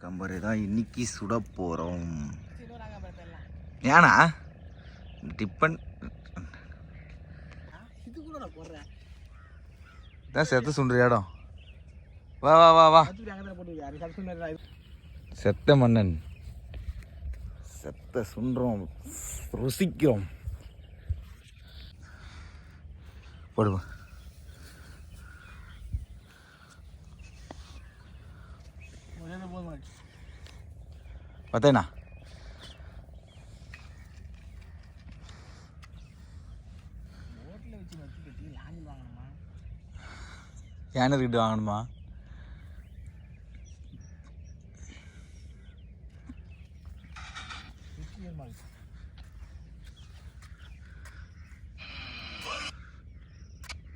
கம்பரை தான் இன்னைக்கு சுட போகிறோம். ஏன்னா டிப்பன் தான் செத்த சுண்டுற இடம். வா வா வா வா. செத்த மன்னன் செத்த சுண்டுறோம், ருசிக்கிறோம். போடுவோம். பார்த்தேண்ணா ஏனர்கிட்ட வாங்கணுமா?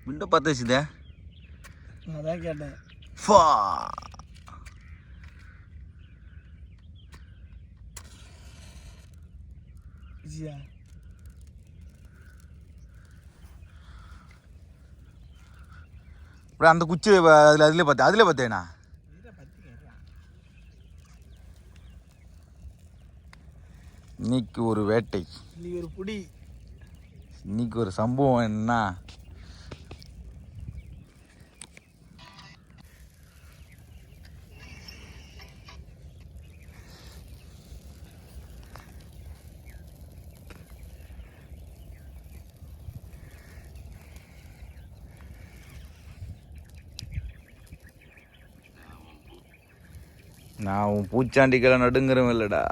விண்டோ பார்த்து வச்சுதே. அதான் கேட்டேன். அந்த குச்சி அதில் பார்த்தேண்ணா. இன்னைக்கு ஒரு வேட்டை, இன்னைக்கு ஒரு புடி, இன்னைக்கு ஒரு சம்பவம். என்ன நான் உன் பூச்சாண்டிகளை நடுங்கிறவன் இல்லைடா.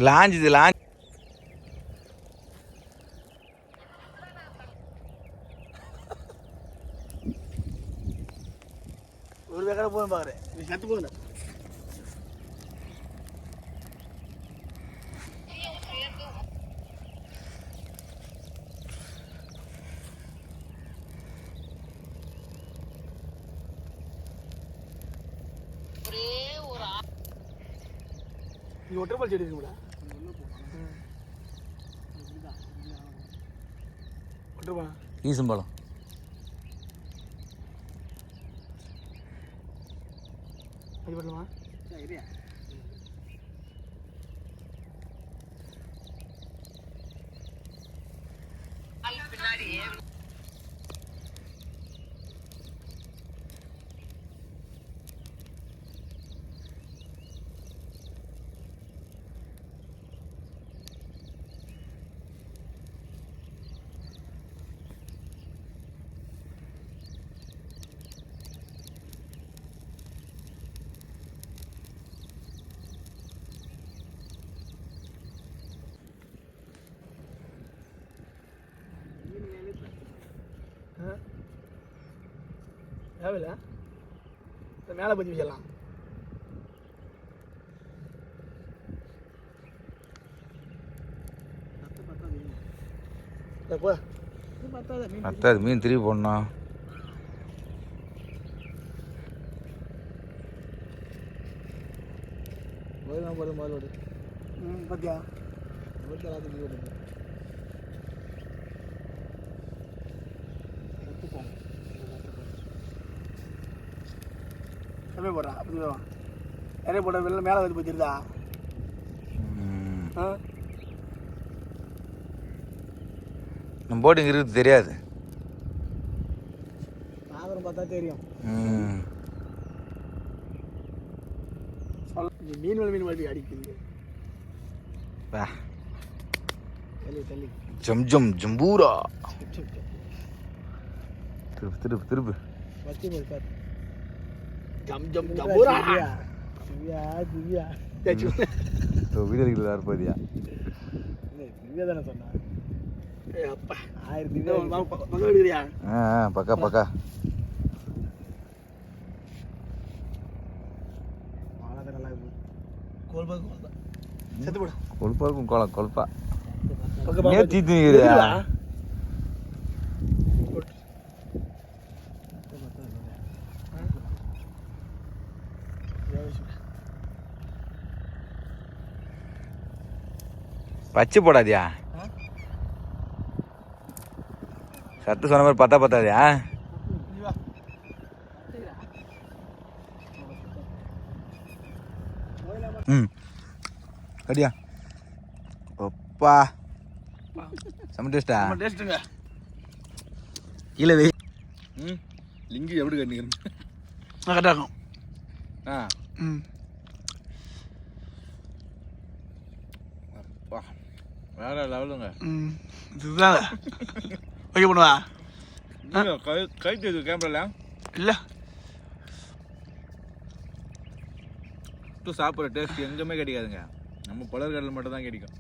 லாஞ்ச் இது லாஞ்ச். ஒரு வேகட போய் பாக்குறேன். நீ சத்து போகல. நீ ஒட்டப்பால் செடி இருக்குடா. ஒட்டப்பா ஈசம்பழம். அது பண்ணலாமா? சரியா. பின்னாடி தேவையில்ல. மேலே பற்றி வச்சிடலாம். பத்தாது மீன் திருப்பி போடணும். முதலோடு பார்த்தியா எல்லாத்துக்கும் போடுது. எப்படி போடுறான்? அப்படி நிறைய போட வெளில மேலே வந்து போச்சுருதா? நம்ம போட்டிங் இருக்குது தெரியாது. ஆதரம் பார்த்தா தெரியும். மீன் வளி மீன் வளி அடிக்குது. தள்ளி ஜம் ஜம் ஜம்பூரா. திருப்பு திருப்பு திருப்பு. வச்சு போய் பாரு. ஜம் ஜம் ஜம்பூரா. திவ்யா திவ்யா. வீடியோ எடுக்கிறதா இருப்பதியா? திவ்யா தானே சொன்னா. அப்பா 1000 திவ்யா பக்கம் எடுக்கிறியா? பக்கா பக்கா. மாலா நல்லா இருக்கு. கோல்பா கோல்பா. செத்து போடு. கொழுப்பா இருக்கும் கோலம் கொழுப்பா. பக்கம் ஏன் தீத்துனியா? பச்சை போடாதியா? சத்து சொன்ன மாதிரி பத்தா பத்தாதியா? ம் அடியா ஒப்பா செம்ம டேஸ்டா? டேஸ்ட்டுங்க. கீழே வை. லிங்கி எப்படி கட்டிக்கிறேன்? கரெக்டாக இருக்கும். அப்பா வேற லெவலுங்க. இதுதாங்க ஓகே பண்ணுவா. கை தெரியுது கேமரால இல்லை சாப்பிட்ற டேஸ்ட் எங்கேயுமே கிடைக்காதுங்க. நம்ம பலர்கடலில் மட்டும் தான் கிடைக்கும்.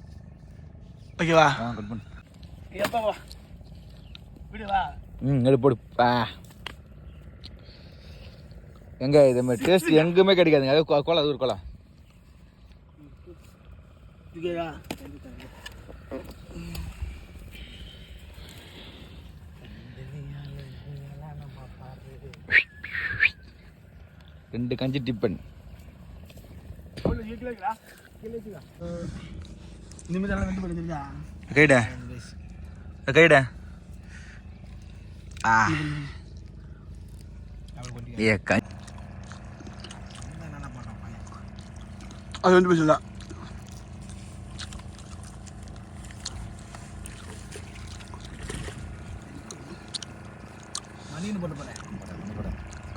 ஓகேவா? கட் பண்ணு. எப்பா வா விடுவா. எடு போடுப்பா. எங்க இது மாதிரி டேஸ்ட் எங்கேயுமே கிடைக்காதுங்க. அது கோலம், அது ஒரு கோலம். ரெண்டு கஞ்சி டிப்பன். கைடா கைடா. அது வந்து பேசல. மணின்னு போட்டு போறேன்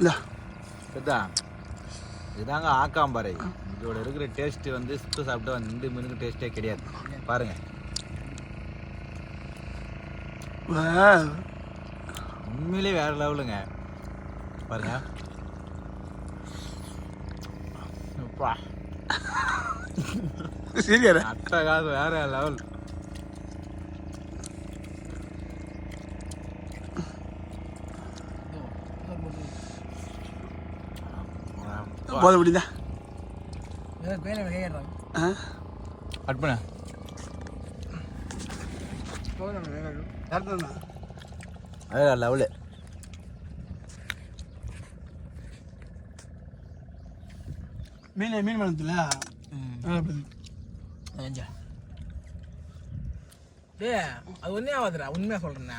இல்லை இதாங்க ஆக்காம்பாறை. இதோட இருக்கிற டேஸ்ட் வந்து சுத்த சாப்பிட்டா இந்த மீனுக்கு டேஸ்டே கிடையாது. பாருங்க உண்மையிலே வேற லெவலுங்க. பாருங்க சரியா அட்டை காசு வேற லெவல். போத முடியுதா? கட் பண்ண வேற லெவலு. மீன் வளர்த்துல அது ஒன்னே ஆகாதுடா. உண்மையா சொல்றேன்.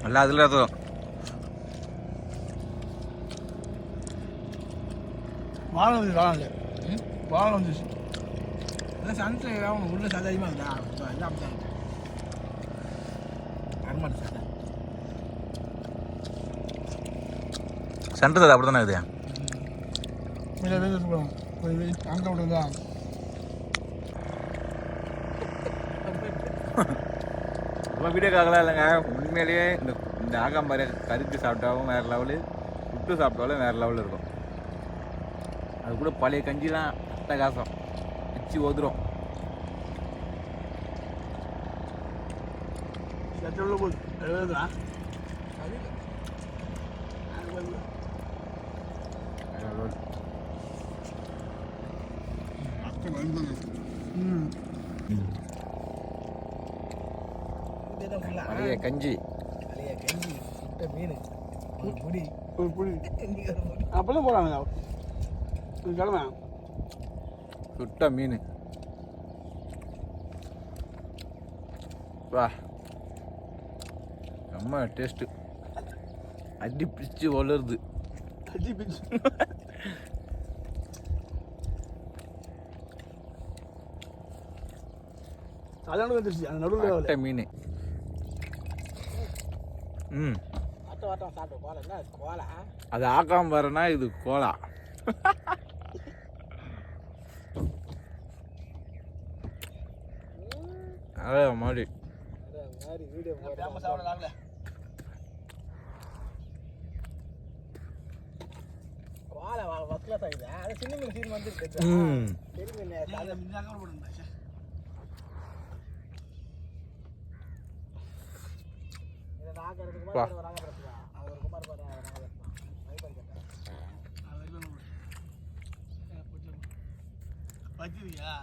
அல்ல அதில் அர்த்தம் வாழை வந்து வாழை வாழை வந்துச்சு. சன்ஃப்ளவர் உள்ள சதை அதிகமாக இருந்தா எல்லாம் அப்படி தான் வரமாட்டேன். சதை சென்டர் அப்படி தானே இருக்குது. அங்கே விடுதா வீடியோ காக்கலாம் இல்லைங்க. உண்மையிலேயே இந்த ஆகாம்பாறை கறிக்கு சாப்பிட்டாவும் வேறு லெவலு, சுட்டு சாப்பிட்டாலும் வேறு லெவலில் இருக்கும். அது கூட பழைய கஞ்சிலாம் அட்டகாசம் வச்சு ஓதுரும். பழைய கஞ்சி மீன் அப்பெல்லாம் போறாங்க. கிழமை சுட்ட மீன் வா செம்ம டேஸ்ட்டு. அடி பிடிச்சி வளருது. அடி பிடிச்சி அதான் வந்துருச்சு அந்த நடுவில் அட்டை மீன் ம் வாட்டம் சாப்பிட்டு கோலை என்ன கோலா அது ஆக்காம பாருன்னா இது கோலா அதே மாதிரி வீடியோ ஃபேமஸ் ஆகல கோலை வக்கல சாகுது அது சின்ன மீன் சீன் வந்துருக்கு பெரிய மீன் அதை மிஞ்சாக போடுங்க இதை நாக்கிறதுக்கு மாதிரி ஒரு ராங்க பிரச்சனை அவர் குமார் பாரு வச்சிருக்கியா